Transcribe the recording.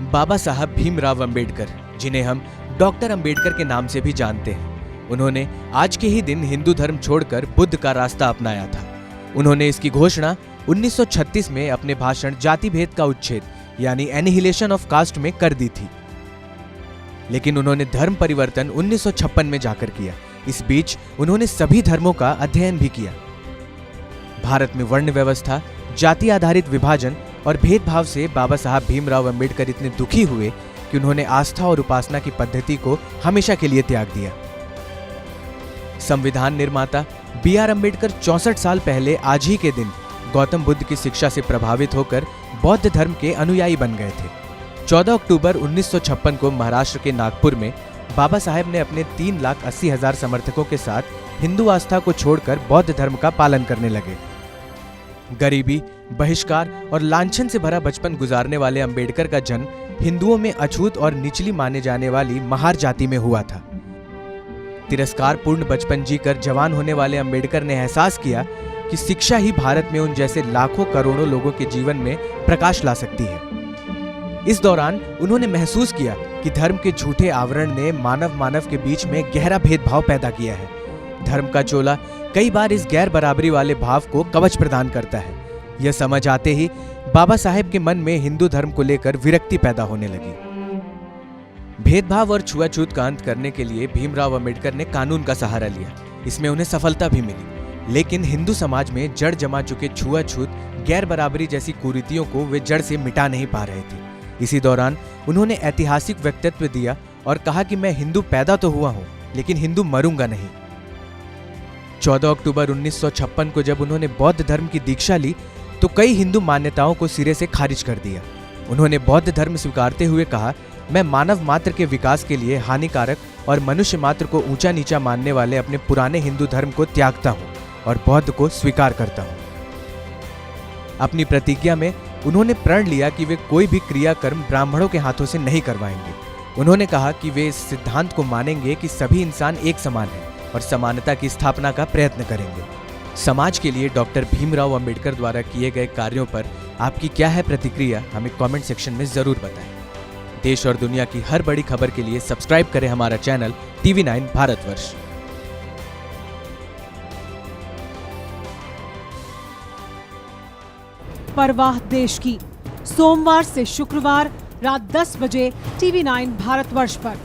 बाबा साहब भीमराव अंबेडकर, जिन्हें हम डॉक्टर अंबेडकर के नाम से भी जानते हैं, उन्होंने आज के ही दिन हिंदू धर्म छोड़कर बुद्ध का रास्ता अपनाया था। उन्होंने इसकी घोषणा 1936 में अपने भाषण जाति भेद का उच्छेद यानी एनिहिलेशन ऑफ कास्ट में कर दी थी, लेकिन उन्होंने धर्म परिवर्तन 1956 में जाकर किया। इस बीच उन्होंने सभी धर्मों का अध्ययन भी किया। भारत में वर्ण व्यवस्था, जाति आधारित विभाजन और भेदभाव से बाबा साहब भीमराव अंबेडकर इतने दुखी हुए कि उन्होंने आस्था और उपासना की पद्धति को हमेशा के लिए त्याग दिया। संविधान निर्माता B.R. अंबेडकर 64 साल पहले आज ही के दिन गौतम बुद्ध की शिक्षा से प्रभावित होकर बौद्ध धर्म के अनुयायी बन गए थे। 14 अक्टूबर 1956 को महाराष्ट्र के नागपुर में बाबा साहेब ने अपने 3,80,000 समर्थकों के साथ हिंदू आस्था को छोड़कर बौद्ध धर्म का पालन करने लगे। गरीबी, बहिष्कार और लांछन से भरा बचपन गुजारने वाले अंबेडकर का जन्म हिंदुओं में अछूत और निचली माने जाने वाली महार जाति में हुआ था। तिरस्कारपूर्ण बचपन जीकर जवान होने वाले अंबेडकर ने एहसास किया कि शिक्षा ही भारत में उन जैसे लाखों करोड़ों लोगों के जीवन में प्रकाश ला सकती है। इस दौरान उन्होंने महसूस किया कि धर्म के झूठे आवरण ने मानव के बीच में गहरा भेदभाव पैदा किया है। धर्म का चोला कई बार इस गैर बराबरी वाले भाव को कवच प्रदान करता है। यह समझ आते ही बाबा साहेब के मन में हिंदू धर्म को लेकर विरक्ति पैदा होने लगी। भेदभाव और छुआछूत का अंत करने के लिए भीमराव अंबेडकर ने कानून का सहारा लिया। इसमें उन्हें सफलता भी मिली, लेकिन हिंदू समाज में जड़ जमा चुके छुआछूत, गैर बराबरी जैसी कुरीतियों को वे जड़ से मिटा नहीं पा रहे थे। इसी दौरान उन्होंने ऐतिहासिक वक्तव्य दिया और कहा कि मैं हिंदू पैदा तो हुआ हूं, लेकिन हिंदू मरूंगा नहीं। 14 अक्टूबर 1956 को जब उन्होंने बौद्ध धर्म की दीक्षा ली तो कई हिंदू मान्यताओं को सिरे से खारिज कर दिया। उन्होंने बौद्ध धर्म स्वीकारते हुए कहा, मैं मानव मात्र के विकास के लिए हानिकारक और मनुष्य मात्र को ऊंचा नीचा मानने वाले अपने पुराने हिंदू धर्म को त्यागता हूं और बौद्ध को स्वीकार करता हूं। अपनी प्रतिज्ञा में उन्होंने प्रण लिया कि वे कोई भी क्रियाकर्म ब्राह्मणों के हाथों से नहीं करवाएंगे। उन्होंने कहा कि वे इस सिद्धांत को मानेंगे कि सभी इंसान एक समान हैं और समानता की स्थापना का प्रयत्न करेंगे। समाज के लिए डॉक्टर भीमराव अंबेडकर द्वारा किए गए कार्यों पर आपकी क्या है प्रतिक्रिया, हमें कमेंट सेक्शन में जरूर बताएं। देश और दुनिया की हर बड़ी खबर के लिए सब्सक्राइब करें हमारा चैनल TV9 भारतवर्ष। परवाह देश की, सोमवार से शुक्रवार रात 10 बजे TV9 भारतवर्ष पर।